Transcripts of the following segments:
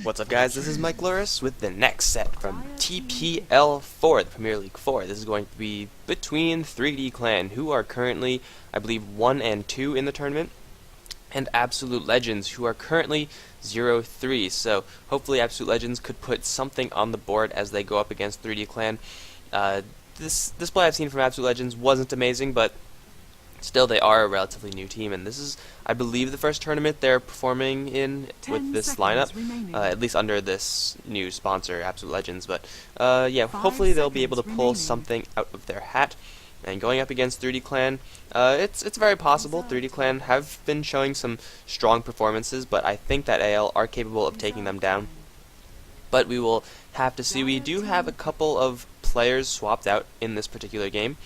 What's up, guys? This is Mike Loris with the next set from TPL4, the Premier League 4. This is going to be between 3D Clan, who are currently, I believe, 1 and 2 in the tournament, and Absolute Legends, who are currently 0-3. So hopefully Absolute Legends could put something on the board as they go up against 3D Clan. This play I've seen from Absolute Legends wasn't amazing, but still, they are a relatively new team, and this is, I believe, the first tournament they're performing in with this lineup, at least under this new sponsor, Absolute Legends. But yeah, hopefully they'll be able to pull something out of their hat. And going up against 3D Clan, it's very possible. 3D Clan have been showing some strong performances, but I think that AL are capable of taking them down. But we will have to see. We do have a couple of players swapped out in this particular game.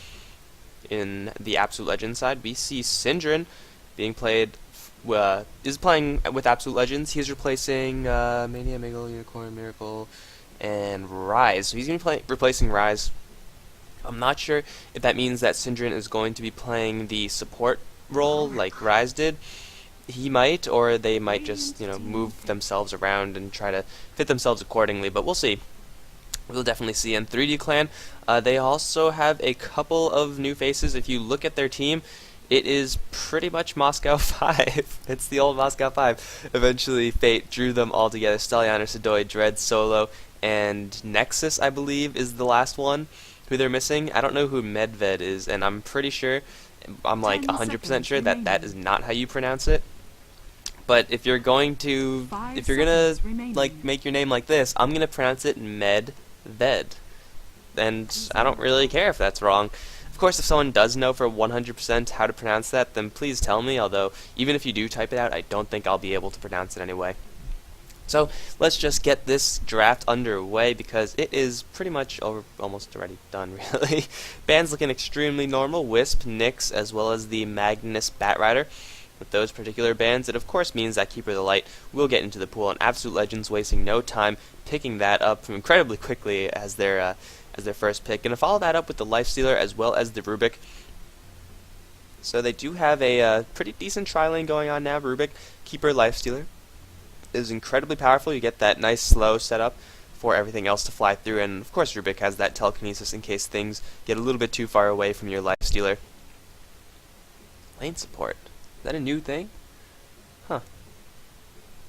In the Absolute Legends side, we see Syndrin being played, is playing with Absolute Legends. He's replacing Mania, Megal, Unicorn, Miracle, and Rise. So he's going to be replacing Rise. I'm not sure if that means that Syndrin is going to be playing the support role like Rise did. He might, or they might just, move themselves around and try to fit themselves accordingly, but we'll see. We'll definitely see. In 3D Clan, they also have a couple of new faces. If you look at their team, it is pretty much Moscow 5. It's the old Moscow 5. Eventually, Fate drew them all together. Stellianer, Sidoi, Dread, Solo, and Nexus, I believe, is the last one who they're missing. I don't know who Medved is, and I'm pretty sure, I'm like 100% sure that that is not how you pronounce it. But if you're going to, like make your name like this, I'm gonna pronounce it Medved. And I don't really care if that's wrong. Of course, if someone does know for 100% how to pronounce that, then please tell me, although even if you do type it out, I don't think I'll be able to pronounce it anyway. So let's just get this draft underway because it is pretty much almost already done, really. Bands looking extremely normal. Wisp, Nyx, as well as the Magnus Batrider. With those particular bands, it of course means that Keeper of the Light will get into the pool, and Absolute Legends wasting no time picking that up incredibly quickly as their first pick. Gonna follow that up with the Lifestealer as well as the Rubik. So they do have a pretty decent tri-lane going on now. Rubik, Keeper, Lifestealer is incredibly powerful. You get that nice slow setup for everything else to fly through, and of course Rubik has that telekinesis in case things get a little bit too far away from your Lifestealer. Lane support. Is that a new thing? Huh.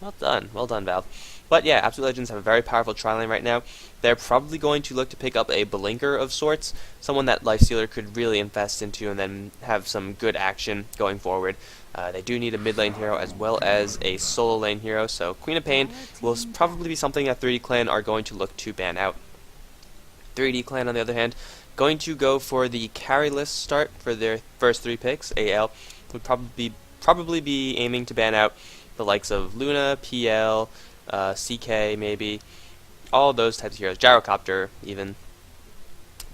Well done, Valve. But yeah, Absolute Legends have a very powerful tri-lane right now. They're probably going to look to pick up a Blinker of sorts, someone that Lifestealer could really invest into and then have some good action going forward. They do need a mid lane hero as well as a solo lane hero, so Queen of Pain will probably be something that 3D Clan are going to look to ban out. 3D Clan, on the other hand, going to go for the carry list start for their first 3 picks. AL would probably be aiming to ban out the likes of Luna, PL, CK maybe, all those types of heroes, Gyrocopter even.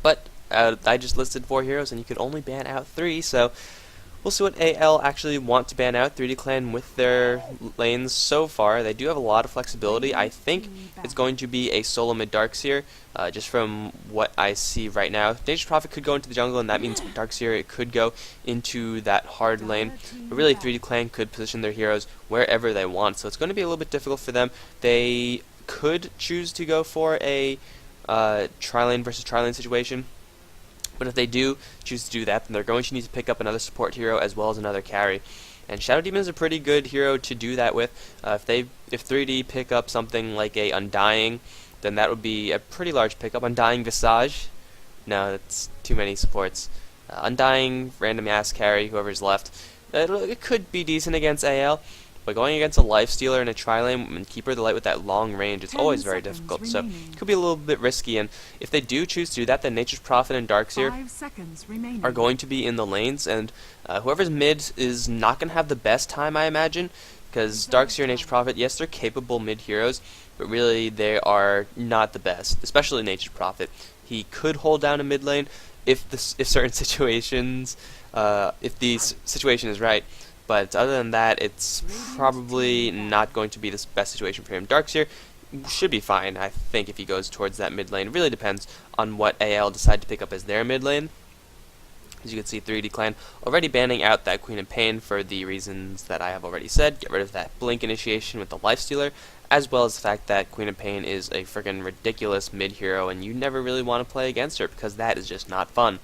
But I just listed 4 heroes and you could only ban out 3, so we'll see what AL actually want to ban out. 3D Clan with their lanes so far, they do have a lot of flexibility. I think it's going to be a solo mid Darkseer, just from what I see right now. Nature's Prophet could go into the jungle, and that means Darkseer it could go into that hard lane. But really, 3D Clan could position their heroes wherever they want, so it's going to be a little bit difficult for them. They could choose to go for a tri-lane versus tri-lane situation. But if they do choose to do that, then they're going to need to pick up another support hero as well as another carry. And Shadow Demon is a pretty good hero to do that with. If 3D pick up something like a Undying, then that would be a pretty large pickup. Undying Visage? No, that's too many supports. Undying, random ass carry, whoever's left. It could be decent against AL. But going against a Lifestealer and a tri-lane and Keeper of the Light with that long range, it's always very difficult. So it could be a little bit risky. And if they do choose to do that, then Nature's Prophet and Darkseer are going to be in the lanes. And whoever's mid is not going to have the best time, I imagine. Because Darkseer and Nature's Prophet, yes, they're capable mid heroes, but really they are not the best. Especially Nature's Prophet. He could hold down a mid lane if certain situations, if the situation is right. But other than that, it's probably not going to be the best situation for him. Darkseer should be fine, I think, if he goes towards that mid lane. It really depends on what AL decide to pick up as their mid lane. As you can see, 3D Clan already banning out that Queen of Pain for the reasons that I have already said. Get rid of that Blink initiation with the Lifestealer. as well as the fact that Queen of Pain is a freaking ridiculous mid-hero, and you never really want to play against her, because that is just not fun.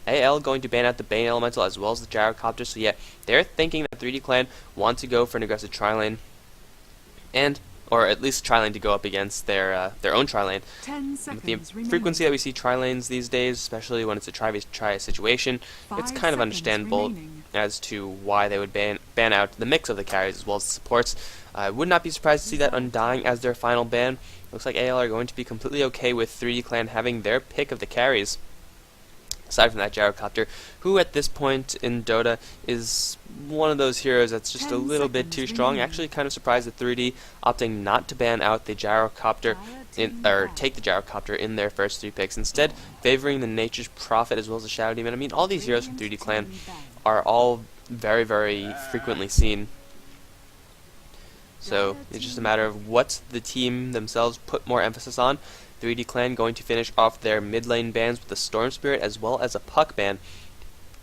AL going to ban out the Bane Elemental as well as the Gyrocopter, so yeah, they're thinking that 3D Clan want to go for an aggressive tri-lane, or at least tri-lane to go up against their own tri-lane. With the frequency that we see tri-lanes these days, especially when it's a tri situation, it's kind of understandable as to why they would ban out the mix of the carries as well as the supports. I would not be surprised to see that Undying as their final ban. Looks like AL are going to be completely okay with 3D Clan having their pick of the carries. Aside from that Gyrocopter, who at this point in Dota is one of those heroes that's just a little bit too strong. Actually kind of surprised at 3D opting not to ban out the Gyrocopter, or take the Gyrocopter in their first 3 picks, instead favoring the Nature's Prophet as well as the Shadow Demon. I mean, all these heroes from 3D Clan are all very, very frequently seen. So it's just a matter of what the team themselves put more emphasis on. 3D Clan going to finish off their mid lane bans with a Storm Spirit as well as a Puck ban.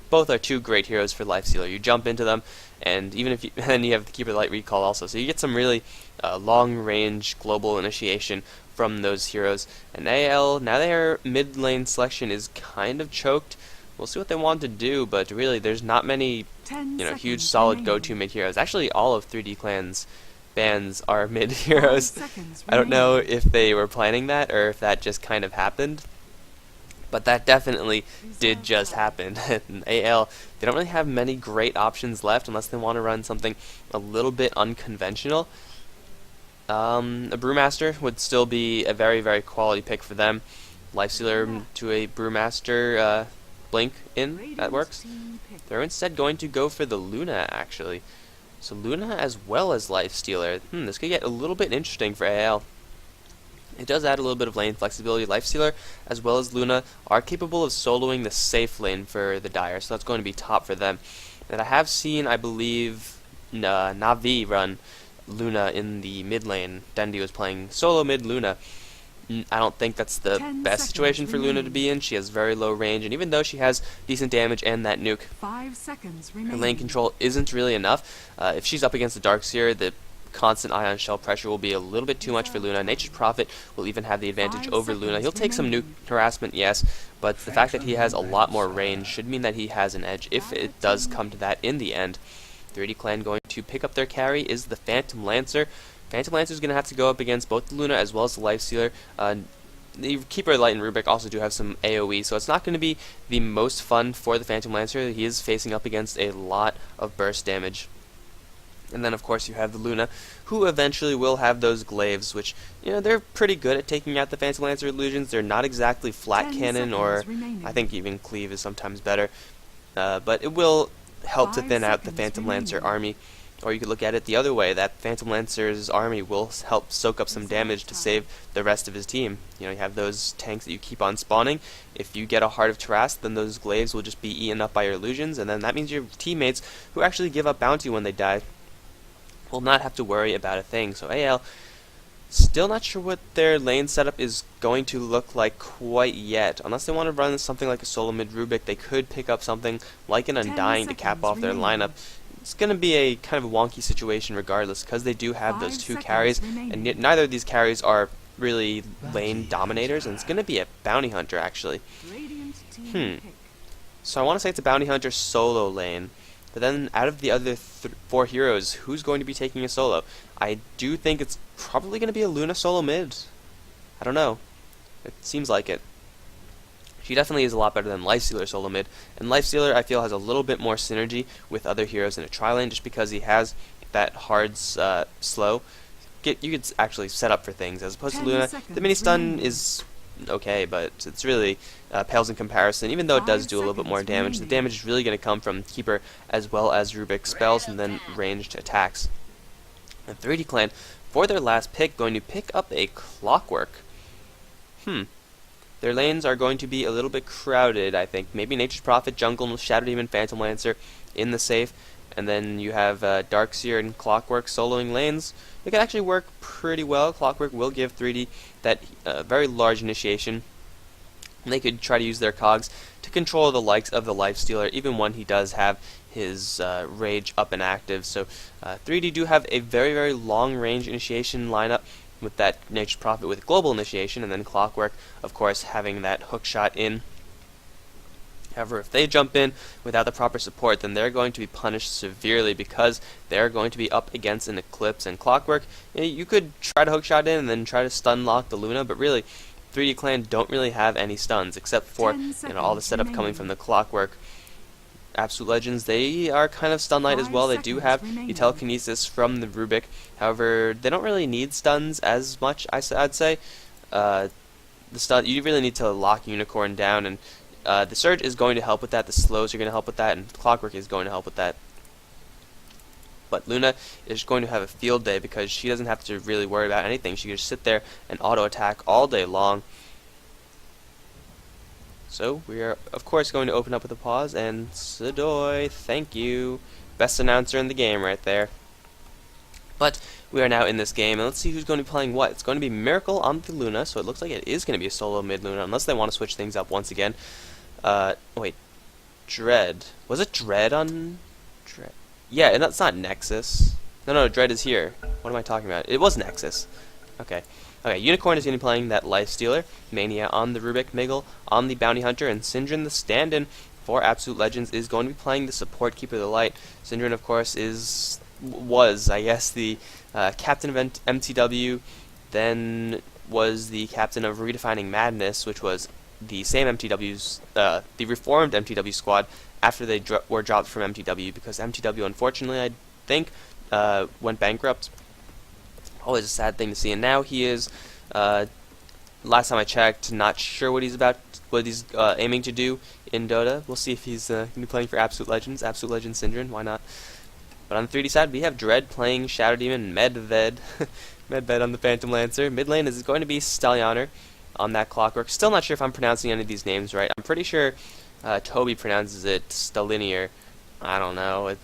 Both are 2 great heroes for Lifestealer. You jump into them, and even if you and you have the Keeper Light Recall also, so you get some really long range global initiation from those heroes. And AL, now their mid lane selection is kind of choked. We'll see what they want to do, but really there's not many huge solid go-to mid heroes. Actually, all of 3D Clan's bans are mid heroes. I don't know if they were planning that or if that just kind of happened, but that definitely did just happen. AL, they don't really have many great options left unless they want to run something a little bit unconventional. A Brewmaster would still be a very, very quality pick for them. Lifestealer to a Brewmaster blink in, that works. They're instead going to go for the Luna, actually. So Luna as well as Lifestealer. This could get a little bit interesting for AL. It does add a little bit of lane flexibility. Lifestealer as well as Luna are capable of soloing the safe lane for the Dire, so that's going to be top for them. And I have seen, I believe, Na'Vi run Luna in the mid lane. Dendi was playing solo mid Luna. I don't think that's the best situation for Luna to be in. She has very low range, and even though she has decent damage and that nuke, her lane control isn't really enough. If she's up against the Darkseer, the constant ion shell pressure will be a little bit too much for Luna. Nature's Prophet will even have the advantage over Luna. He'll take some nuke harassment, yes, but the fact that he has a lot more range should mean that he has an edge if it does come to that in the end. 3D Clan going to pick up their carry is the Phantom Lancer. Phantom Lancer is going to have to go up against both the Luna as well as the Lifestealer. The Keeper Light and Rubik also do have some AoE, so it's not going to be the most fun for the Phantom Lancer. He is facing up against a lot of burst damage. And then, of course, you have the Luna, who eventually will have those glaives, which, they're pretty good at taking out the Phantom Lancer illusions. They're not exactly flat cannon, or I think even cleave is sometimes better. But it will help to thin out the Phantom Lancer army. Or you could look at it the other way, that Phantom Lancer's army will help soak up some damage to save the rest of his team. You have those tanks that you keep on spawning. If you get a Heart of Tarrasque, then those glaives will just be eaten up by your illusions, and then that means your teammates, who actually give up bounty when they die, will not have to worry about a thing. So AL, still not sure what their lane setup is going to look like quite yet. Unless they want to run something like a solo mid Rubik, they could pick up something like an Undying to cap off their lineup. It's going to be a kind of a wonky situation regardless, because they do have those 2 carries, and yet neither of these carries are really lane dominators, and it's going to be a Bounty Hunter, actually. So I want to say it's a Bounty Hunter solo lane, but then out of the other 4 heroes, who's going to be taking a solo? I do think it's probably going to be a Luna solo mid. I don't know. It seems like it. She definitely is a lot better than Lifestealer solo mid, and Lifestealer I feel has a little bit more synergy with other heroes in a tri-lane just because he has that hard slow. You could actually set up for things as opposed to Luna. The mini stun is okay, but it's really pales in comparison. Even though it does do a little bit more damage, the damage is really going to come from Keeper as well as Rubik spells and then ranged attacks. And 3D Clan, for their last pick, going to pick up a Clockwork. Their lanes are going to be a little bit crowded, I think. Maybe Nature's Prophet, Jungle, Shadow Demon, Phantom Lancer in the safe, and then you have Darkseer and Clockwork soloing lanes. It can actually work pretty well. Clockwork will give 3D that very large initiation. And they could try to use their cogs to control the likes of the Lifestealer, even when he does have his Rage up and active. So 3D do have a very, very long range initiation lineup with that Nature's Prophet with global initiation, and then Clockwork, of course, having that hook shot in. However, if they jump in without the proper support, then they're going to be punished severely because they're going to be up against an Eclipse. And Clockwork, you could try to hookshot in and then try to stun lock the Luna, but really, 3D Clan don't really have any stuns except for all the setup coming from the Clockwork. Absolute Legends, they are kind of stun light as well. They do have the telekinesis from the Rubik. However, they don't really need stuns as much, I'd say. The stun, you really need to lock Unicorn down, and the Surge is going to help with that, the slows are going to help with that, and Clockwork is going to help with that. But Luna is going to have a field day because she doesn't have to really worry about anything. She can just sit there and auto-attack all day long. So we are, of course, going to open up with a pause, and Sadoy, thank you. Best announcer in the game right there. But we are now in this game, and let's see who's going to be playing what. It's going to be Miracle on the Luna, so it looks like it is going to be a solo mid-Luna, unless they want to switch things up once again. Wait, Dread. Was it Dread on... Dread? Yeah, and that's not Nexus. No, Dread is here. What am I talking about? It was Nexus. Okay. Okay, Unicorn is going to be playing that Life Stealer, Mania on the Rubik, Miggle on the Bounty Hunter, and Syndran, the stand-in for Absolute Legends, is going to be playing the Support Keeper of the Light. Syndran, of course, was, I guess, the captain of MTW, then was the captain of Redefining Madness, which was the same MTW's, the reformed MTW squad after they were dropped from MTW, because MTW, unfortunately, I think, went bankrupt. Always a sad thing to see, and now he is, last time I checked, not sure what he's aiming to do in Dota. We'll see if he's going to be playing for Absolute Legends Syndran, why not? But on the 3D side, we have Dread playing Shadow Demon, Medved, Medved on the Phantom Lancer. Mid lane is going to be Stallioner on that Clockwork. Still not sure if I'm pronouncing any of these names right. I'm pretty sure Toby pronounces it Stallinier. I don't know.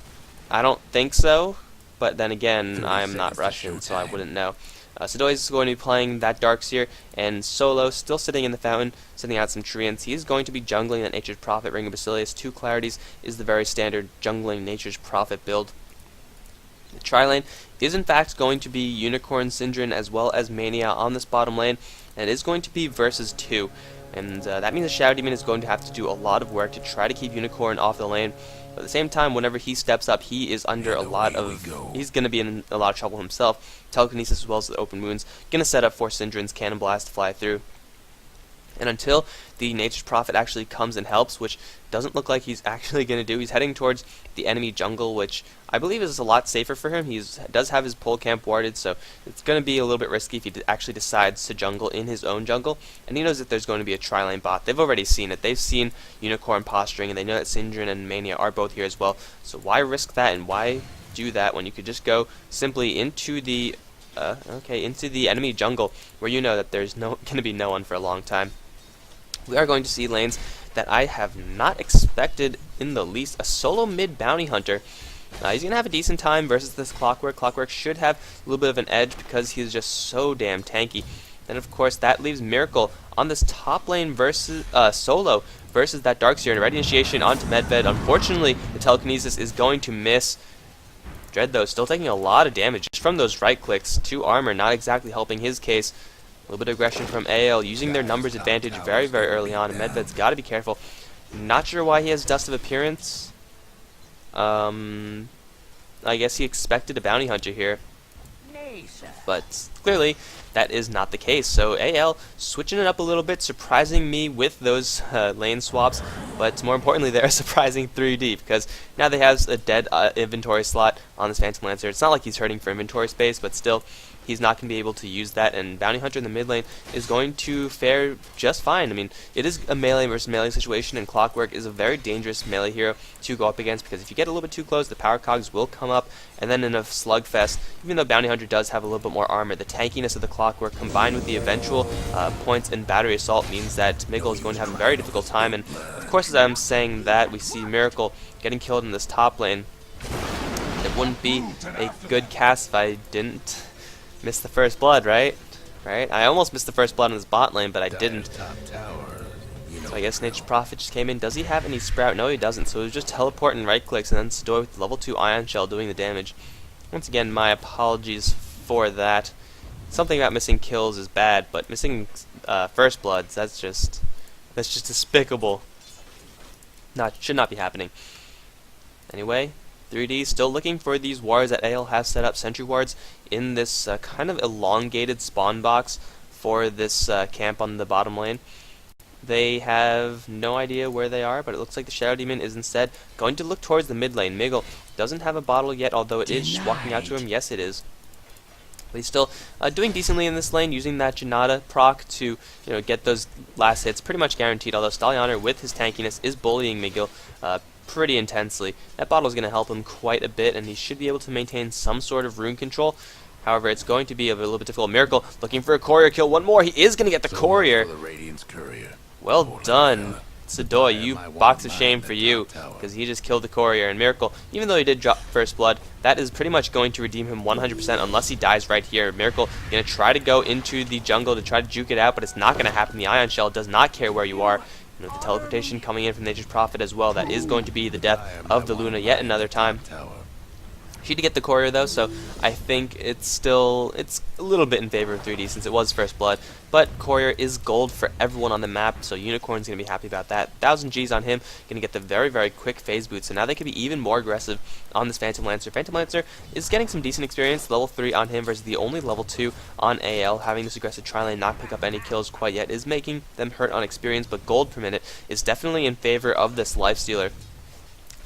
I don't think so. But then again, I'm not Russian, so I wouldn't know. Sadoy is going to be playing that Darkseer, and Solo, still sitting in the fountain, sending out some Treants. He's going to be jungling that Nature's Prophet, Ring of Basilius. 2 Clarities is the very standard jungling Nature's Prophet build. The tri-lane is in fact going to be Unicorn, Syndran, as well as Mania on this bottom lane, and it is going to be versus 2. And that means the Shadow Demon is going to have to do a lot of work to try to keep Unicorn off the lane. But at the same time, whenever he steps up, he is under a lot of... He's going to be in a lot of trouble himself. Telekinesis as well as the open wounds. Going to set up for Syndran's Cannon Blast to fly through. And until the Nature's Prophet actually comes and helps, which doesn't look like he's actually going to do, he's heading towards the enemy jungle, which I believe is a lot safer for him. He does have his pole camp warded, so it's going to be a little bit risky if he actually decides to jungle in his own jungle. And he knows that there's going to be a tri-lane bot. They've already seen it. They've seen Unicorn posturing, and they know that Syndran and Mania are both here as well. So why risk that, and why do that when you could just go simply into the into the enemy jungle, where you know that there's going to be no one for a long time. We are going to see lanes that I have not expected in the least. A solo mid Bounty Hunter. He's going to have a decent time versus this Clockwork. Clockwork should have a little bit of an edge because he's just so damn tanky. Then, of course, that leaves Miracle on this top lane versus solo versus that Darkseer. And Ready Initiation onto Medved. Unfortunately, the Telekinesis is going to miss. Dread, though, still taking a lot of damage just from those right clicks. 2 armor, not exactly helping his case. A little bit of aggression from AL, using their numbers advantage very, very early on, and Medved's got to be careful. Not sure why he has Dust of Appearance. I guess he expected a Bounty Hunter here. But clearly, that is not the case. So AL switching it up a little bit, surprising me with those lane swaps. But more importantly, they're surprising 3D, because now they have a dead inventory slot on this Phantom Lancer. It's not like he's hurting for inventory space, but still, he's not going to be able to use that, and Bounty Hunter in the mid lane is going to fare just fine. I mean, it is a melee versus melee situation, and Clockwork is a very dangerous melee hero to go up against, because if you get a little bit too close, the power cogs will come up, and then in a slugfest, even though Bounty Hunter does have a little bit more armor, the tankiness of the Clockwork combined with the eventual points in Battery Assault means that Miggle is going to have a very difficult time. And of course, as I'm saying that, we see Miracle getting killed in this top lane. It wouldn't be a good cast if I didn't miss the first blood, right? I almost missed the first blood in this bot lane, but I didn't. So I guess Nature's Prophet just came in. Does he have any Sprout? No, he doesn't. So it was just teleport and right clicks, and then Sidoi with the level 2 Ion Shell doing the damage. Once again, my apologies for that. Something about missing kills is bad, but missing First Bloods, that's just despicable. Should not be happening. Anyway, 3D still looking for these wards that AL has set up, sentry wards, in this kind of elongated spawn box for this camp on the bottom lane. They have no idea where they are, but it looks like the Shadow Demon is instead going to look towards the mid lane. Miggle doesn't have a bottle yet, although it is just walking out to him. Yes, it is. But he's still doing decently in this lane, using that Janata proc to get those last hits, pretty much guaranteed, although Stallianer, with his tankiness, is bullying Miguel pretty intensely. That bottle is going to help him quite a bit, and he should be able to maintain some sort of rune control. However, it's going to be a little bit difficult. Miracle looking for a courier kill. One more. He is going to get the courier. Well done, Sidoi. You box of shame for you, because he just killed the courier. And Miracle, even though he did drop First Blood, that is pretty much going to redeem him 100% unless he dies right here. Miracle going to try to go into the jungle to try to juke it out, but it's not going to happen. The Ion Shell does not care where you are. And with the teleportation coming in from Nature's Prophet as well, that is going to be the death of the Luna yet another time. She did get the courier though, so I think it's a little bit in favor of 3D since it was First Blood. But courier is gold for everyone on the map, so Unicorn's gonna be happy about that. 1000 G's on him, gonna get the very, very quick phase boot. So now they can be even more aggressive on this Phantom Lancer. Phantom Lancer is getting some decent experience, level 3 on him versus the only level 2 on AL. Having this aggressive tri-lane not pick up any kills quite yet is making them hurt on experience, but gold per minute is definitely in favor of this Lifestealer.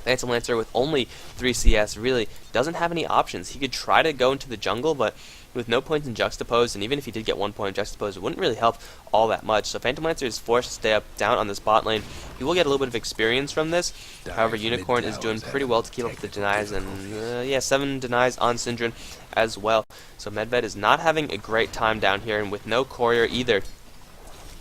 Phantom Lancer with only 3 CS really doesn't have any options. He could try to go into the jungle, but with no points in Juxtapose, and even if he did get 1 point in Juxtapose, it wouldn't really help all that much. So Phantom Lancer is forced to stay down on this bot lane. He will get a little bit of experience from this. However, Unicorn is doing pretty well to keep up with the denies, and yeah, 7 denies on Syndran as well. So Medved is not having a great time down here, and with no courier either,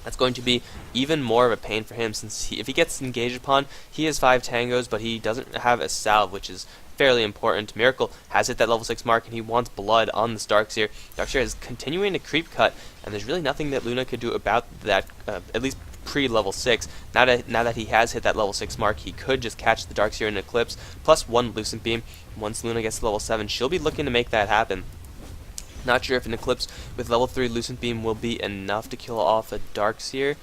that's going to be even more of a pain for him, since if he gets engaged upon, he has 5 tangos, but he doesn't have a salve, which is fairly important. Miracle has hit that level 6 mark, and he wants blood on this Darkseer. Darkseer is continuing to creep cut, and there's really nothing that Luna could do about that, at least pre-level 6. Now that he has hit that level 6 mark, he could just catch the Darkseer in Eclipse, plus 1 Lucent Beam. Once Luna gets to level 7, she'll be looking to make that happen. Not sure if an Eclipse with level 3 Lucent Beam will be enough to kill off a Darkseer.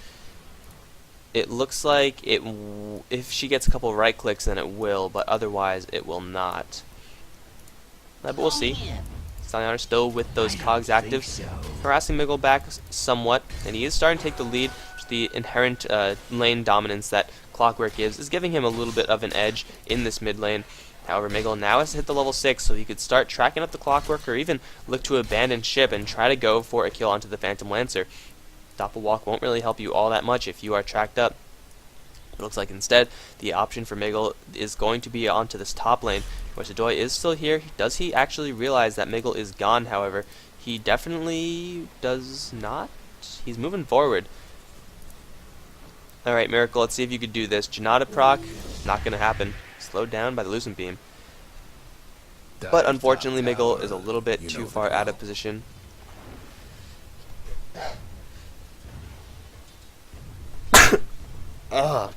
It looks like if she gets a couple right clicks, then it will, but otherwise it will not. But we'll see. Stallianer still with those cogs active, harassing Miggle back somewhat, and he is starting to take the lead. Just the inherent lane dominance that Clockwork gives is giving him a little bit of an edge in this mid lane. However, Miggle now has hit the level 6, so he could start tracking up the Clockwork, or even look to abandon ship and try to go for a kill onto the Phantom Lancer. Doppelwalk won't really help you all that much if you are tracked up. It looks like instead the option for Miggle is going to be onto this top lane, where Sidoi is still here. Does he actually realize that Miggle is gone, however? He definitely does not. He's moving forward. Alright, Miracle, let's see if you could do this. Janata proc, not going to happen. Slowed down by the Lucent Beam. But unfortunately, Miggle is a little bit too far out of position. Oh,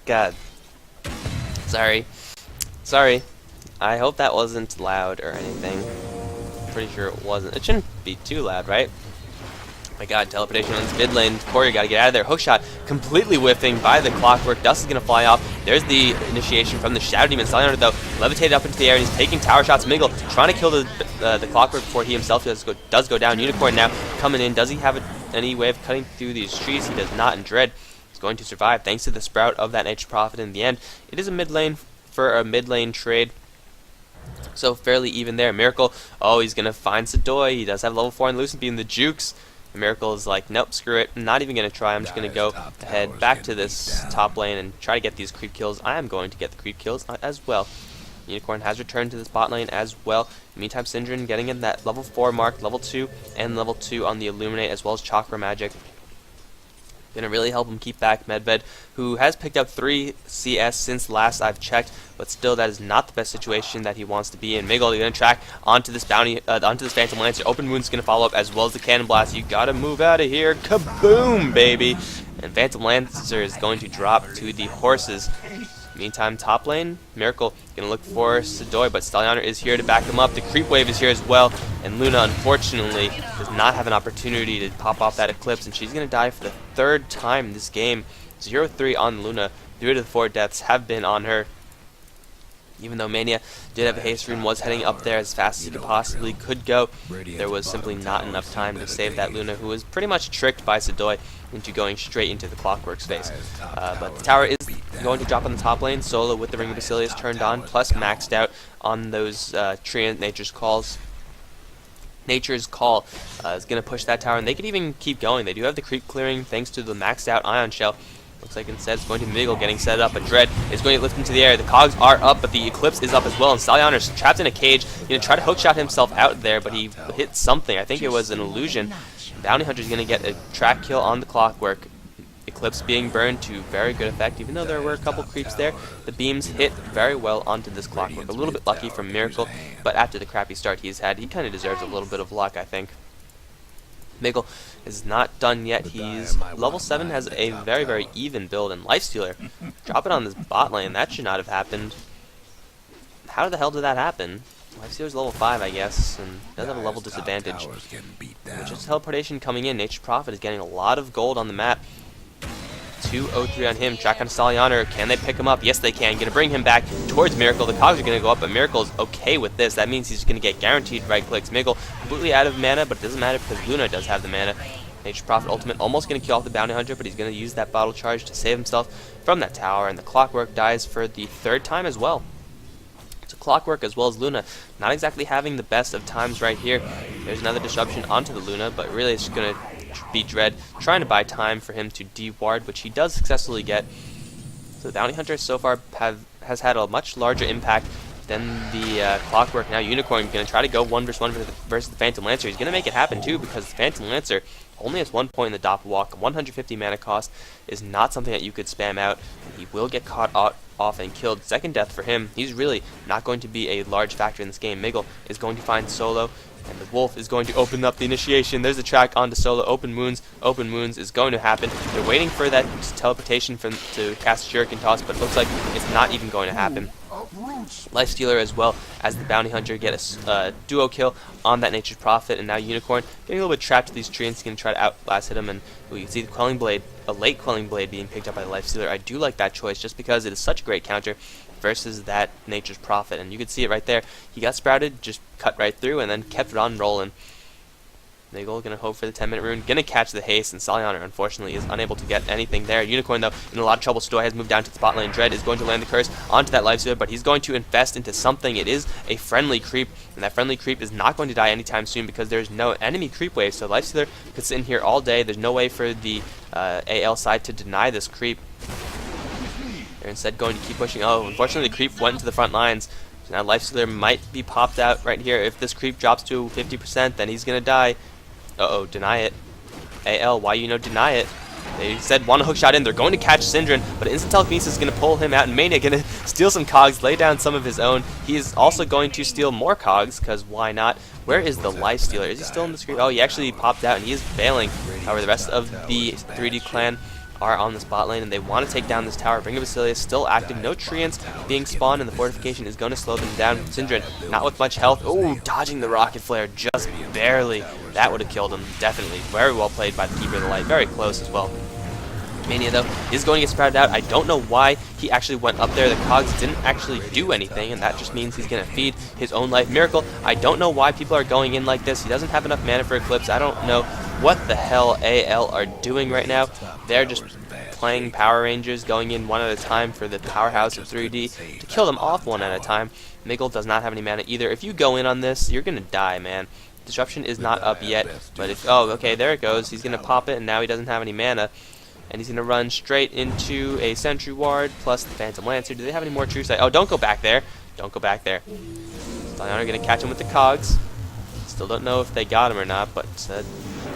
God. Sorry. I hope that wasn't loud or anything. Pretty sure it wasn't. It shouldn't be too loud, right? My God, teleportation on this mid lane. Courier got to get out of there. Hookshot completely whiffing by the Clockwork. Dust is going to fly off. There's the initiation from the Shadow Demon. Stallianer, though, levitated up into the air, and he's taking tower shots. Miggle trying to kill the Clockwork before he himself does go down. Unicorn now coming in. Does he have any way of cutting through these trees? He does not, and Dread is going to survive thanks to the Sprout of that Nature's Prophet in the end. It is a mid lane for a mid lane trade. So fairly even there. Miracle, oh, he's going to find Sidoi. He does have level 4 on Lucent Beam. The Jukes. Miracle is like, nope, screw it. I'm not even going to try. I'm just going to go ahead back to this top lane and try to get these creep kills. I am going to get the creep kills as well. Unicorn has returned to this bot lane as well. Meantime, Syndran getting in that level 4 mark, level 2, and level 2 on the Illuminate, as well as Chakra Magic. Gonna really help him keep back Medved, who has picked up 3 CS since last I've checked, but still that is not the best situation that he wants to be in. Miguel gonna track onto this onto this Phantom Lancer. Open Wound's gonna follow up as well as the Cannon Blast. You gotta move out of here. Kaboom, baby! And Phantom Lancer is going to drop to the horses. Meantime, top lane, Miracle gonna look for Sidoi, but Stallianer is here to back him up. The creep wave is here as well, and Luna unfortunately does not have an opportunity to pop off that Eclipse, and she's gonna die for the 3rd time this game. 0-3 on Luna. 3 of the 4 deaths have been on her. Even though Mania did have a haste rune, was heading up there as fast as he possibly could go, there was simply not enough time to save that Luna, who was pretty much tricked by Sidoi into going straight into the Clockwork space. But the tower is going to drop on the top lane. Solo with the Ring of Basilius turned on, plus maxed out on those Treant Nature's Calls. Nature's Call is going to push that tower, and they could even keep going. They do have the creep clearing thanks to the maxed out Ion Shell. Looks like instead it's going to Miguel getting set up, but Dread is going to lift into the air. The cogs are up, but the Eclipse is up as well, and Stallianer's trapped in a cage. He's going to try to hookshot himself out there, but he hit something. I think it was an illusion. Bounty Hunter's going to get a track kill on the Clockwork. Eclipse being burned to very good effect, even though there were a couple creeps there. The beams hit very well onto this Clockwork. A little bit lucky from Miracle, but after the crappy start he's had, he kind of deserves a little bit of luck, I think. Miguel is not done yet. He's level 7, has a very, very even build, and Lifestealer. Drop it on this bot lane. That should not have happened. How the hell did that happen? Lifestealer's level 5, I guess, and does have a level disadvantage. Which is teleportation coming in. Nature's Prophet is getting a lot of gold on the map. 2-0-3 on him. Track on Stallianer. Can they pick him up? Yes, they can. Gonna bring him back towards Miracle. The cogs are gonna go up, but Miracle's okay with this. That means he's gonna get guaranteed right clicks. Miguel completely out of mana, but it doesn't matter because Luna does have the mana. Nature's Prophet ultimate almost gonna kill off the Bounty Hunter, but he's gonna use that bottle charge to save himself from that tower, and the Clockwork dies for the 3rd time as well. So Clockwork as well as Luna not exactly having the best of times right here. There's another disruption onto the Luna, but really it's just gonna be Dread trying to buy time for him to de-ward, which he does successfully get. So the Bounty Hunter so far has had a much larger impact than the Clockwork. Now Unicorn going to try to go 1v1 versus the Phantom Lancer. He's going to make it happen too, because the Phantom Lancer only has 1 point in the Doppelwalk. 150 mana cost is not something that you could spam out. He will get caught off and killed. 2nd death for him. He's really not going to be a large factor in this game. Miguel is going to find Solo, and the Wolf is going to open up the initiation. There's a track onto Solo. Open Wounds. Open Wounds is going to happen. They're waiting for that teleportation to cast Shuriken Toss, but it looks like it's not even going to happen. Lifestealer as well as the Bounty Hunter get a duo kill on that Nature's Prophet, and now Unicorn getting a little bit trapped to these trees. He's going to try to outlast hit him, and you can see the Quelling Blade, a late Quelling Blade being picked up by the Lifestealer. I do like that choice just because it is such a great counter versus that Nature's Prophet, and you can see it right there. He got sprouted, just cut right through, and then kept it on rolling. Miguel gonna hope for the 10-minute rune, gonna catch the haste, and Stallianer unfortunately is unable to get anything there. Unicorn though in a lot of trouble. Sidoi has moved down to the spot lane. Dread is going to land the curse onto that Lifestealer, but he's going to infest into something. It is a friendly creep, and that friendly creep is not going to die anytime soon because there's no enemy creep wave. So Lifestealer could sit in here all day. There's no way for the AL side to deny this creep. They're instead going to keep pushing. Oh, unfortunately the creep went into the front lines. So now Lifestealer might be popped out right here. If this creep drops to 50%, then he's gonna die. Uh-oh, deny it. AL, why you know deny it? They said one hook shot in. They're going to catch Syndran, but Instant Telekinesis is going to pull him out, and Mania going to steal some cogs, lay down some of his own. He is also going to steal more cogs, because why not? Where is the Lifestealer? Is he still in the screen? Oh, he actually popped out, and he is bailing. However, the rest of the 3D clan are on the spot lane, and they want to take down this tower. Ring of Basilius still active. No treants being spawned, and the fortification is going to slow them down. Syndran, not with much health. Oh, dodging the rocket flare just barely. That would have killed him, definitely. Very well played by the Keeper of the Light. Very close as well. Mania, though, is going to get sprouted out. I don't know why he actually went up there. The cogs didn't actually do anything, and that just means he's going to feed his own life. Miracle, I don't know why people are going in like this. He doesn't have enough mana for Eclipse. I don't know what the hell AL are doing right now. They're just playing Power Rangers, going in one at a time for the powerhouse of 3D to kill them off one at a time. Miguel does not have any mana either. If you go in on this, you're going to die, man. Disruption is not up yet, but if, oh, okay, there it goes. He's going to pop it, and now he doesn't have any mana. And he's going to run straight into a Sentry Ward plus the Phantom Lancer. Do they have any more True Sight? Oh, don't go back there. Don't go back there. Stallianer going to catch him with the cogs. Still don't know if they got him or not, but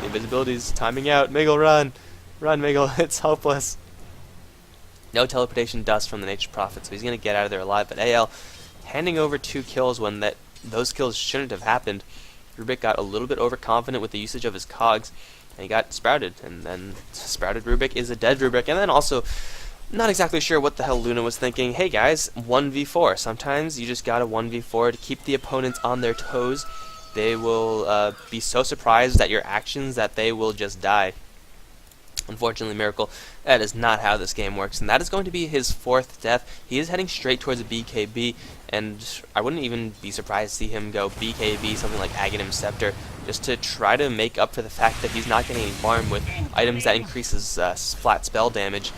invisibility is timing out. Miguel, run. Run, Miguel. It's hopeless. No teleportation dust from the Nature's Prophet, so he's going to get out of there alive. But AL handing over 2 kills when those kills shouldn't have happened. Rubik got a little bit overconfident with the usage of his cogs, and he got sprouted. And then sprouted Rubik is a dead Rubik. And then also, not exactly sure what the hell Luna was thinking. Hey guys, 1v4. Sometimes you just gotta 1v4 to keep the opponents on their toes. They will be so surprised at your actions that they will just die. Unfortunately, Miracle, that is not how this game works, and that is going to be his 4th death. He is heading straight towards a BKB, and I wouldn't even be surprised to see him go BKB, something like Aghanim Scepter, just to try to make up for the fact that he's not getting any farm with items that increases flat spell damage.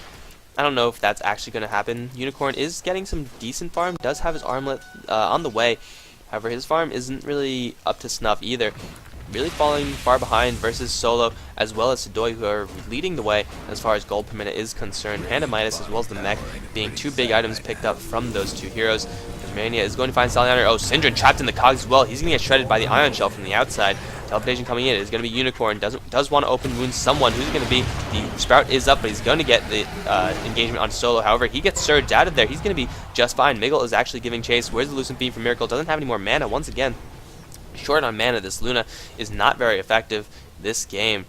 I don't know if that's actually going to happen. Unicorn is getting some decent farm, does have his armlet on the way. However, his farm isn't really up to snuff either. Really falling far behind versus Solo as well as Sidoi, who are leading the way as far as gold per minute is concerned. Panda Midas as well as the mech being 2 big items picked up from those 2 heroes. Mania is going to find Stallion. Oh, Syndra trapped in the cogs as well. He's going to get shredded by the Ion Shell from the outside. Teleportation coming in is going to be Unicorn. Does want to open wound someone. Who's going to be? The Sprout is up, but he's going to get the engagement on Solo. However, he gets surged out of there. He's going to be just fine. Miguel is actually giving chase. Where's the Lucent Beam from Miracle? Doesn't have any more mana once again. Short on mana, this Luna is not very effective this game.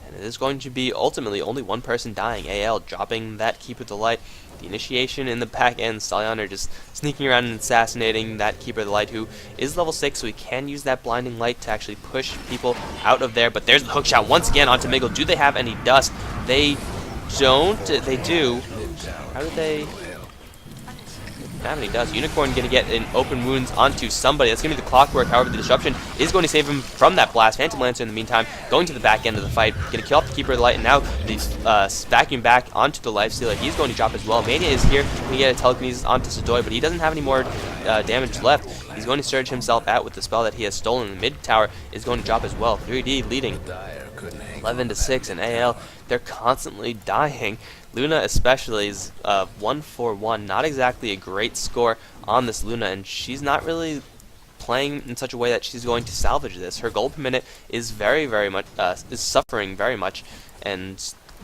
And it is going to be ultimately only one person dying. AL dropping that Keeper of the Light. The initiation in the back end, Stallion just sneaking around and assassinating that Keeper of the Light, who is level 6, so he can use that Blinding Light to actually push people out of there. But there's the hookshot once again onto Miguel. Do they have any dust? They don't. They do. How did they have any dust? Unicorn going to get an open wounds onto somebody. That's going to be the Clockwork. However, the disruption is going to save him from that blast. Phantom Lancer in the meantime going to the back end of the fight, going to kill off the Keeper of the Light, and now the vacuum back onto the Lifestealer. He's going to drop as well. Mania is here. Going to get a telekinesis onto Sidoi, but he doesn't have any more damage left. He's going to surge himself out with the spell that he has stolen. The mid tower is going to drop as well. 3D leading 11-6, and AL, they're constantly dying. Luna especially is 1-4-1, not exactly a great score on this Luna, and she's not really playing in such a way that she's going to salvage this. Her gold per minute is very much is suffering very much, and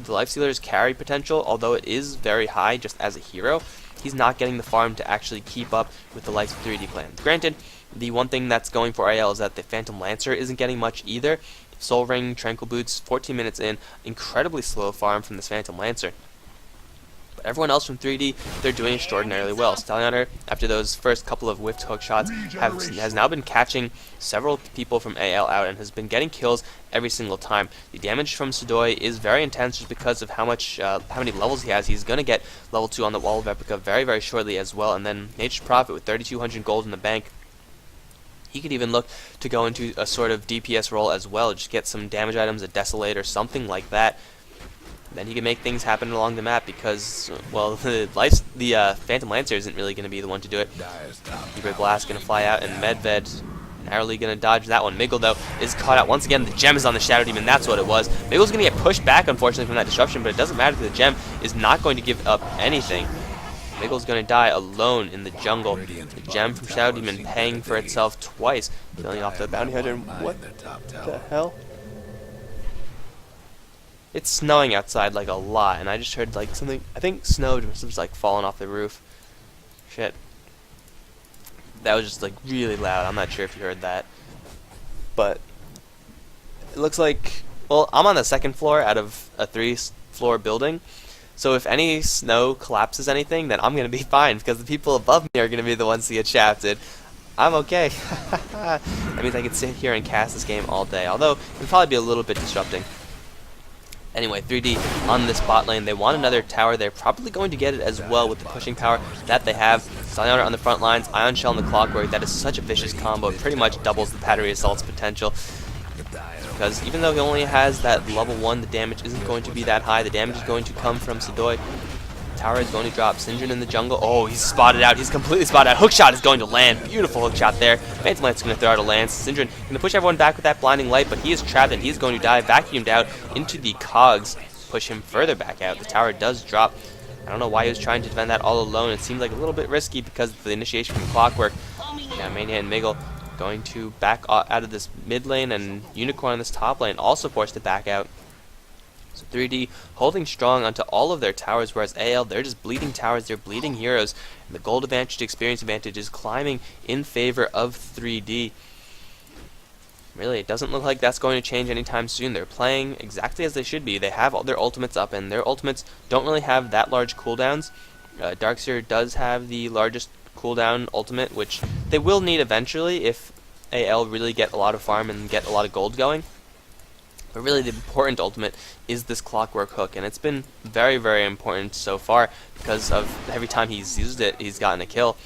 the Lifestealer's carry potential, although it is very high just as a hero, he's not getting the farm to actually keep up with the likes of 3D Clan. Granted, the one thing that's going for AL is that the Phantom Lancer isn't getting much either. Soul Ring, Tranquil Boots, 14 minutes in, incredibly slow farm from this Phantom Lancer. But everyone else from 3D, they're doing extraordinarily well. Stallion, after those first couple of whiffed hook shots, has now been catching several people from AL out and has been getting kills every single time. The damage from Sidoi is very intense just because of how many levels he has. He's going to get level 2 on the Wall of Epica very shortly as well. And then Nature's Prophet with 3,200 gold in the bank. He could even look to go into a sort of DPS role as well, just get some damage items, a Desolate or something like that. Then he can make things happen along the map because, well, the Phantom Lancer isn't really going to be the one to do it. Keeper Blast going to fly out, and Medved narrowly going to dodge that one. Miguel, though, is caught out. Once again, the gem is on the Shadow Demon. That's what it was. Miguel's going to get pushed back, unfortunately, from that disruption, but it doesn't matter because the gem is not going to give up anything. Miguel's going to die alone in the jungle. The gem from Shadow Demon paying for itself twice. Killing off the bounty hunter. What the hell? It's snowing outside like a lot, and I just heard like something. I think snow was like falling off the roof. Shit. That was just like really loud. I'm not sure if you heard that. But it looks like, well, I'm on the 2nd floor out of a 3-floor building. So if any snow collapses anything, then I'm going to be fine, because the people above me are going to be the ones to get shafted. I'm okay. That means I can sit here and cast this game all day, although it would probably be a little bit disrupting. Anyway, 3D on this bot lane. They want another tower. They're probably going to get it as well with the pushing power that they have. Stallion on the front lines, Ion Shell and the Clockwork. That is such a vicious combo. It pretty much doubles the Battery Assault's potential. Because even though he only has that level 1, the damage isn't going to be that high. The damage is going to come from Sidoi. Tower is going to drop. Syndra in the jungle. Oh, he's spotted out. He's completely spotted out. Hookshot is going to land. Beautiful hookshot there. Phantom Lance is going to throw out a lance. Syndra going to push everyone back with that blinding light, but he is trapped and he's going to die. Vacuumed out into the cogs. Push him further back out. The tower does drop. I don't know why he was trying to defend that all alone. It seemed like a little bit risky because of the initiation from Clockwork. Yeah, Mania and Miguel going to back out of this mid lane, and Unicorn on this top lane also forced to back out. So 3D holding strong onto all of their towers, whereas AL, they're just bleeding towers, they're bleeding heroes, and the gold advantage to experience advantage is climbing in favor of 3D. Really, it doesn't look like that's going to change anytime soon. They're playing exactly as they should be. They have all their ultimates up, and their ultimates don't really have that large cooldowns. Darkseer does have the largest cooldown ultimate, which they will need eventually if AL really get a lot of farm and get a lot of gold going. But really the important ultimate is this Clockwork Hook, and it's been very, very important so far because of every time he's used it, he's gotten a kill.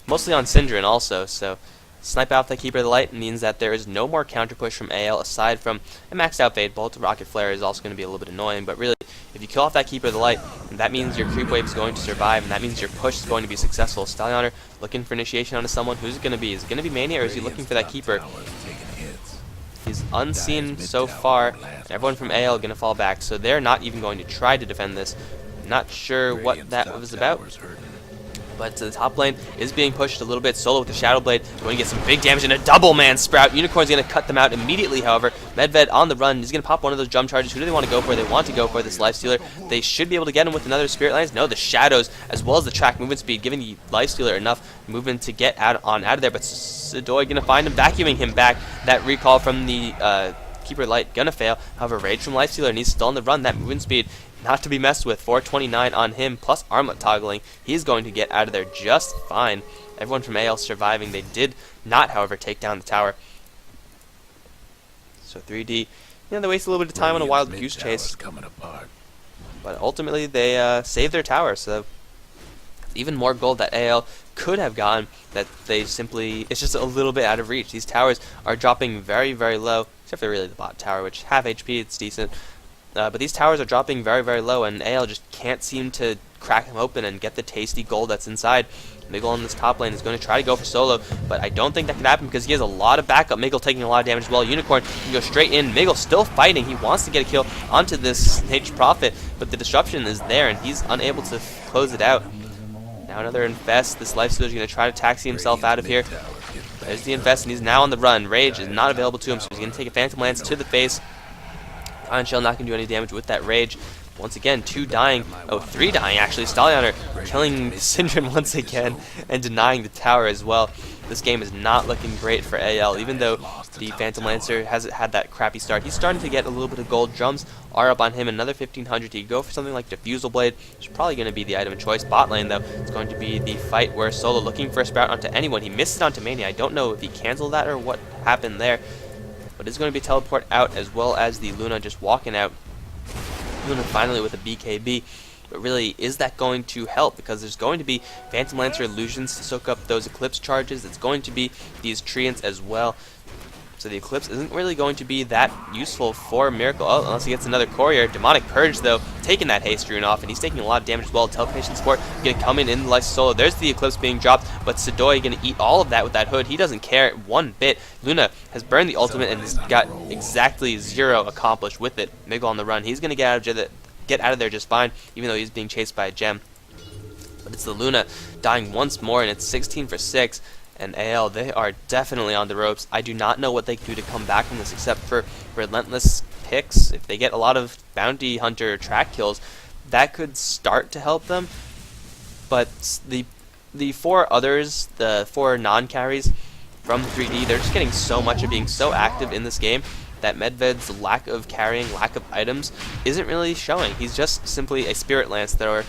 Mostly on Synderen also, so snipe out the Keeper of the Light means that there is no more counter push from AL aside from a maxed out Fade Bolt. Rocket Flare is also going to be a little bit annoying, but really, if you kill off that Keeper of the Light, that means your creep wave is going to survive, and that means your push is going to be successful. Stallioner looking for initiation onto someone. Who's it going to be? Is it going to be Mania, or is he looking for that Keeper? He's unseen so far, and everyone from AL going to fall back, so they're not even going to try to defend this. Not sure what that was about, but the top lane is being pushed a little bit. Solo with the Shadow Blade going to get some big damage and a double man Sprout. Unicorn's going to cut them out immediately, however. Medved on the run. He's going to pop one of those jump charges. Who do they want to go for? They want to go for this Lifestealer. They should be able to get him with another Spirit Lance. No, the Shadows, as well as the track movement speed, giving the Lifestealer enough movement to get out of there. But Sidoi going to find him, vacuuming him back. That recall from the Keeper Light going to fail. However, Rage from Lifestealer, and he's still on the run. That movement speed not to be messed with. 429 on him, plus armlet toggling. He's going to get out of there just fine. Everyone from AL surviving. They did not, however, take down the tower. So 3D, they waste a little bit of time on a wild goose chase. But ultimately, they saved their tower. So even more gold that AL could have gotten, that they simply, it's just a little bit out of reach. These towers are dropping very, very low, except for really the bot tower, which half HP, it's decent. But these towers are dropping very, very low, and AL just can't seem to crack them open and get the tasty gold that's inside. Miggle on this top lane is going to try to go for solo, but I don't think that can happen because he has a lot of backup. Miggle taking a lot of damage as well. Unicorn can go straight in. Miggle still fighting. He wants to get a kill onto this Sage Prophet, but the disruption is there, and he's unable to close it out. Now another Infest. This Lifestealer is going to try to taxi himself out of here. There's the Infest, and he's now on the run. Rage is not available to him, so he's going to take a Phantom Lance to the face. Iron Shell not going to do any damage with that Rage. Once again, 2 dying. Oh, 3 dying, actually. Stallioner killing Synderen once again and denying the tower as well. This game is not looking great for AL, even though the Phantom Lancer hasn't had that crappy start. He's starting to get a little bit of gold. Drums are up on him. Another 1500. He go for something like Diffusal Blade, which is probably going to be the item of choice. Bot lane, though, it's going to be the fight where Solo looking for a Sprout onto anyone. He missed it onto Mania. I don't know if he canceled that or what happened there. But it's going to be teleport out, as well as the Luna just walking out. Luna finally with a BKB. But really, is that going to help? Because there's going to be Phantom Lancer illusions to soak up those Eclipse charges. It's going to be these Treants as well. So the Eclipse isn't really going to be that useful for Miracle. Oh, unless he gets another Courier. Demonic Purge, though, taking that Haste Rune off, and he's taking a lot of damage as well. Teleportation support going to come in the Life Solo. There's the Eclipse being dropped, but Sidoi going to eat all of that with that Hood. He doesn't care one bit. Luna has burned the ultimate and has got exactly 0 accomplished with it. Miggle on the run. He's going to get out of there just fine, even though he's being chased by a gem. But it's the Luna dying once more, and it's 16 for 6. And AL, they are definitely on the ropes. I do not know what they can do to come back from this except for relentless picks. If they get a lot of bounty hunter track kills, that could start to help them. But the 4 others, the 4 non-carries from 3D, they're just getting so much of being so active in this game that Medved's lack of carrying, lack of items, isn't really showing. He's just simply a Spirit Lance thrower.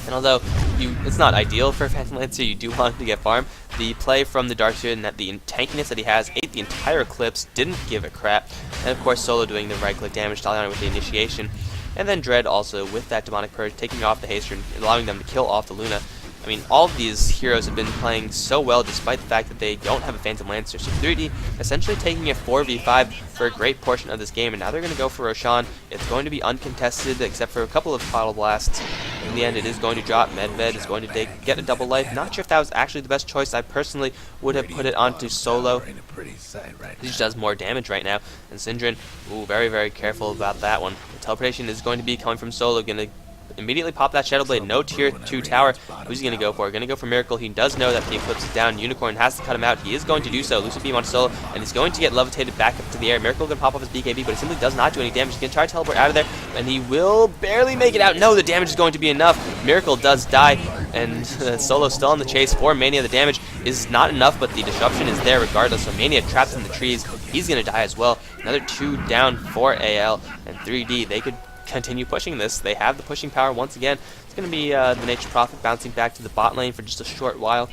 And although it's not ideal for Phantom Lancer, you do want him to get farm. The play from the Darkseer and that the tankiness that he has ate the entire Eclipse, didn't give a crap. And of course Solo doing the right click damage, Stallioner with the initiation. And then Dread also with that Demonic Purge, taking off the Haste Rune, allowing them to kill off the Luna. I mean, all of these heroes have been playing so well despite the fact that they don't have a Phantom Lancer. So 3D essentially taking a 4v5 for a great portion of this game, and now they're going to go for Roshan. It's going to be uncontested except for a couple of Puddle Blasts. In the end, it is going to drop. Medved is going to get a double life. Not sure if that was actually the best choice. I personally would have put it onto Solo. He just does more damage right now. And Synderen, ooh, very, very careful about that one. The teleportation is going to be coming from Solo, going to immediately pop that Shadow Blade. No tier 2 tower. Who's he going to go for? Going to go for Miracle. He does know that the Eclipse is down. Unicorn has to cut him out. He is going to do so. Lucid Beam on Solo, and he's going to get levitated back up to the air. Miracle going to pop off his BKB, but he simply does not do any damage. He's going to try to teleport out of there, and he will barely make it out. No, the damage is going to be enough. Miracle does die, and Solo still on the chase for Mania. The damage is not enough, but the disruption is there regardless. So Mania trapped in the trees. He's going to die as well. Another 2 down for AL, and 3D. They could continue pushing this. They have the pushing power once again. It's going to be the Nature's Prophet bouncing back to the bot lane for just a short while.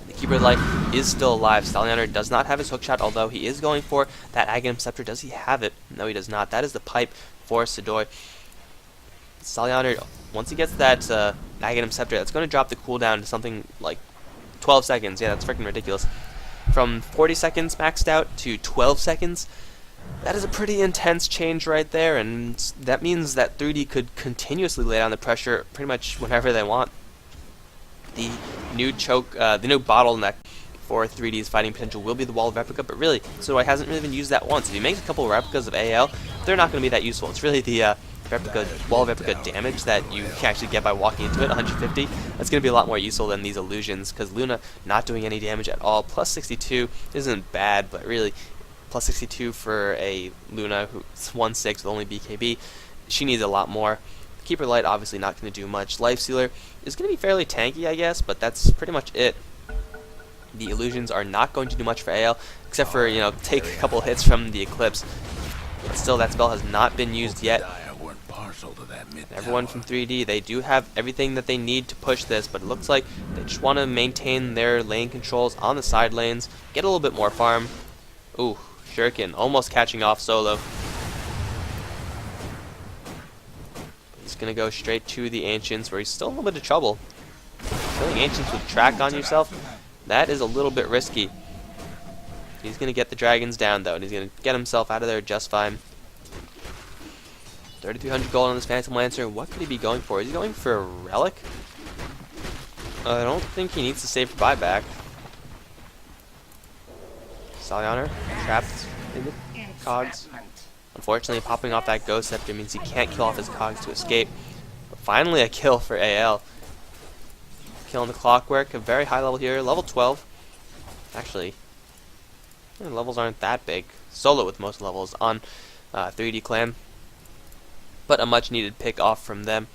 The Keeper of Light is still alive. Stallion does not have his hookshot, although he is going for that Aghanim Scepter. Does he have it? No, he does not. That is the pipe for Sidoi. Stallion, once he gets that Aghanim Scepter, that's going to drop the cooldown to something like 12 seconds. Yeah, that's freaking ridiculous. From 40 seconds maxed out to 12 seconds. That is a pretty intense change right there, and that means that 3D could continuously lay down the pressure pretty much whenever they want. The new bottleneck for 3D's fighting potential will be the Wall of Replica, but really, Sidoi hasn't really been used that once. If he makes a couple of replicas of AL, they're not going to be that useful. It's really the Wall of Replica damage that you can actually get by walking into it, 150. That's going to be a lot more useful than these illusions, because Luna not doing any damage at all. Plus 62 isn't bad, but really, plus 62 for a Luna who's 1/6 with only BKB, she needs a lot more. Keeper Light obviously not going to do much. Life Stealer is going to be fairly tanky, I guess, but that's pretty much it. The illusions are not going to do much for AL, except for, take a couple hits from the Eclipse. But still, that spell has not been used yet. Everyone from 3D, they do have everything that they need to push this, but it looks like they just want to maintain their lane controls on the side lanes, get a little bit more farm. Ooh, Shuriken almost catching off Solo. He's going to go straight to the Ancients, where he's still in a little bit of trouble. Killing Ancients with track on yourself, that is a little bit risky. He's going to get the dragons down, though, and he's going to get himself out of there just fine. 3,300 gold on this Phantom Lancer. What could he be going for? Is he going for a relic? I don't think he needs to save for buyback. Stallion trapped in the cogs. Unfortunately, popping off that Ghost Scepter means he can't kill off his cogs to escape. But finally, a kill for AL. Killing the Clockwork, a very high level here, level 12. Actually, the levels aren't that big. Solo with most levels on 3D Clan. But a much needed pick off from them,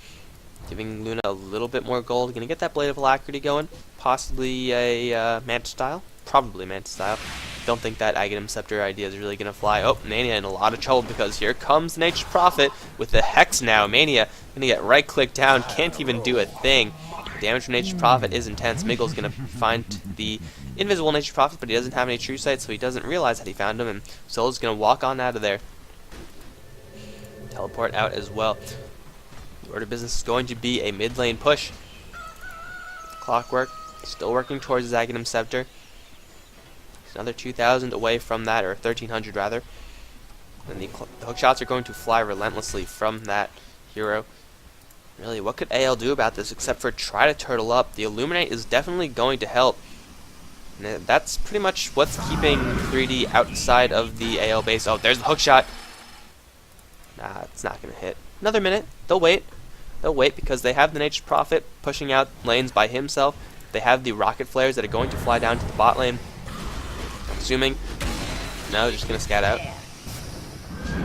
giving Luna a little bit more gold. Gonna get that Blade of Alacrity going, possibly a Manta Style, probably Manta Style. Don't think that Aghanim Scepter idea is really gonna fly. Oh, Mania in a lot of trouble because here comes Nature's Prophet with the Hex now. Mania gonna get right click down, can't even do a thing. The damage from Nature's Prophet is intense. Miggle's gonna find the invisible Nature's Prophet, but he doesn't have any true sight, so he doesn't realize that he found him, and Solo's gonna walk on out of there. Teleport out as well. The order of business is going to be a mid lane push. Clockwork still working towards his Aghanim Scepter. He's another 2,000 away from that, or 1,300 rather. And the hook shots are going to fly relentlessly from that hero. Really, what could AL do about this except for try to turtle up? The Illuminate is definitely going to help. And that's pretty much what's keeping 3D outside of the AL base. Oh, there's the hook shot. Nah, it's not going to hit. Another minute. They'll wait. They'll wait because they have the Nature's Prophet pushing out lanes by himself. They have the rocket flares that are going to fly down to the bot lane. I'm assuming. No, just going to scat out.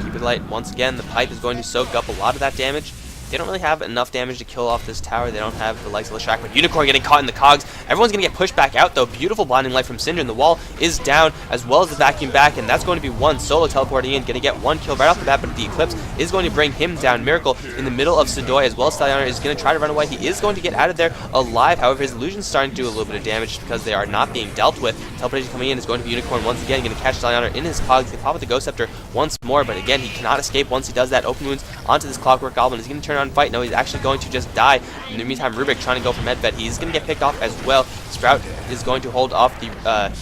Keep it light. Once again, the pipe is going to soak up a lot of that damage. They don't really have enough damage to kill off this tower. They don't have the likes of Leshrac, but Unicorn getting caught in the cogs. Everyone's going to get pushed back out, though. Beautiful Blinding Light from Syndra, and the wall is down, as well as the vacuum back, and that's going to be one. Solo teleporting in, going to get one kill right off the bat, but the Eclipse is going to bring him down. Miracle in the middle of Sidoi, as well as Stallion is going to try to run away. He is going to get out of there alive. However, his illusion's starting to do a little bit of damage because they are not being dealt with. Teleportation coming in is going to be Unicorn once again, going to catch Stallion in his cogs. He's going to pop with the Ghost Scepter once more, but again, he cannot escape once he does that. Open wounds onto this Clockwork Goblin. He's going to turn around and fight. No, he's actually going to just die. In the meantime, Rubik trying to go for Medved. He's going to get picked off as well. Sprout is going to hold off the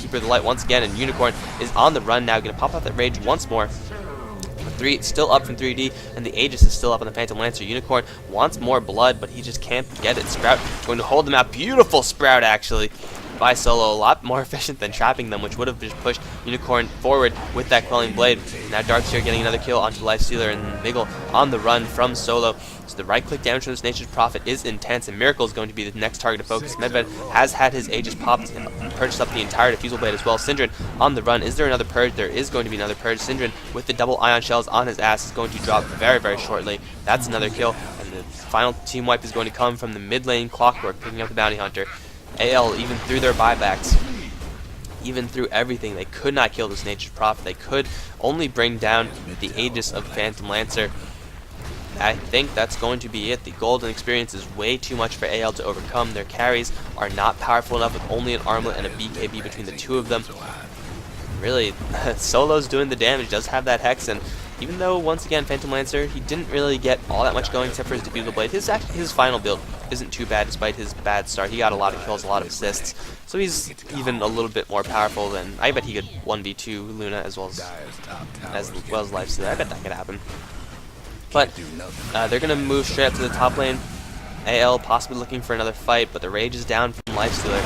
Keeper of the Light once again, and Unicorn is on the run now, going to pop out that Rage once more. 3 still up from 3D, and the Aegis is still up on the Phantom Lancer. Unicorn wants more blood, but he just can't get it. Sprout going to hold them out. Beautiful Sprout, actually. by Solo, a lot more efficient than trapping them, which would have just pushed Unicorn forward with that Quelling Blade. Now Darkseer getting another kill onto Lifestealer, and Miggle on the run from Solo. So the right-click damage from this Nature's Prophet is intense, and Miracle is going to be the next target to focus. Medved has had his Aegis popped and purged up the entire Diffusal Blade as well. Synderen on the run. Is there another purge? There is going to be another purge. Synderen with the double Ion Shells on his ass is going to drop very, very shortly. That's another kill, and the final team wipe is going to come from the mid lane Clockwork picking up the Bounty Hunter. AL, even through their buybacks, even through everything, they could not kill this Nature's Prophet. They could only bring down the Aegis of Phantom Lancer. I think that's going to be it. The golden experience is way too much for AL to overcome. Their carries are not powerful enough with only an armlet and a BKB between the two of them. Really, Solo's doing the damage, does have that Hex, and even though, once again, Phantom Lancer, he didn't really get all that much going except for his Diffusal Blade. His final build isn't too bad despite his bad start. He got a lot of kills, a lot of assists, so he's even a little bit more powerful than... I bet he could 1v2 Luna as well as Lifestealer. I bet that could happen. But they're going to move straight up to the top lane. AL possibly looking for another fight, but the rage is down from Lifestealer.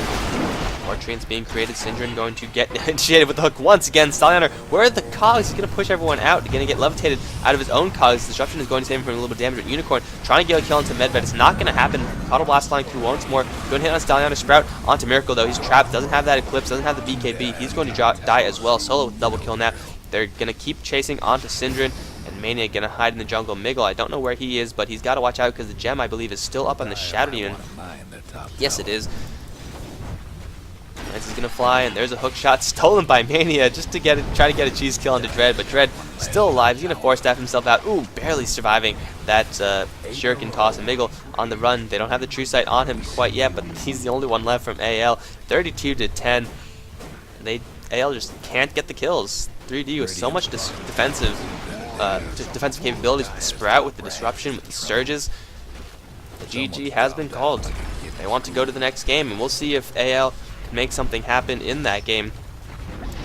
More treants being created. Synderen going to get initiated with the hook once again. Stallion, where are the cogs? He's going to push everyone out. Going to get levitated out of his own cogs. Disruption is going to save him from a little bit of damage. But Unicorn trying to get a kill into Medved. It's not going to happen. Auto Blast line through once more. Going to hit on Stallion. Sprout onto Miracle, though. He's trapped. Doesn't have that Eclipse. Doesn't have the BKB. He's going to die as well. Solo with double kill now. They're going to keep chasing onto Synderen. And Mania going to hide in the jungle. Miggle, I don't know where he is, but he's got to watch out because the gem, I believe, is still up on the Shadow Demon. Yes, it is. Lance is going to fly, and there's a hook shot stolen by Mania just to try to get a cheese kill onto Dread, but Dread still alive. He's going to force staff himself out. Ooh, barely surviving that Shuriken toss. And Miggle on the run. They don't have the True Sight on him quite yet, but he's the only one left from AL. 32-10. AL just can't get the kills. 3D with so much defensive capabilities with the Sprout, with the Disruption, with the Surges. The GG has been called. They want to go to the next game, and we'll see if AL make something happen in that game.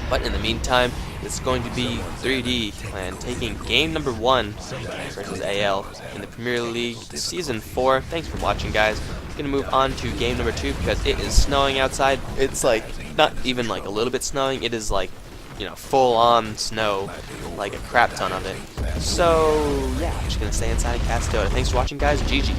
But in the meantime, it's going to be 3D Clan taking game number 1 versus AL in the Premier League Season 4. Thanks for watching, guys. I'm going to move on to game number 2 because it is snowing outside. It's like not even like a little bit snowing. It is like, you know, full-on snow, like a crap ton of it. So yeah, I'm just going to stay inside and cast Dota. Thanks for watching, guys. GG.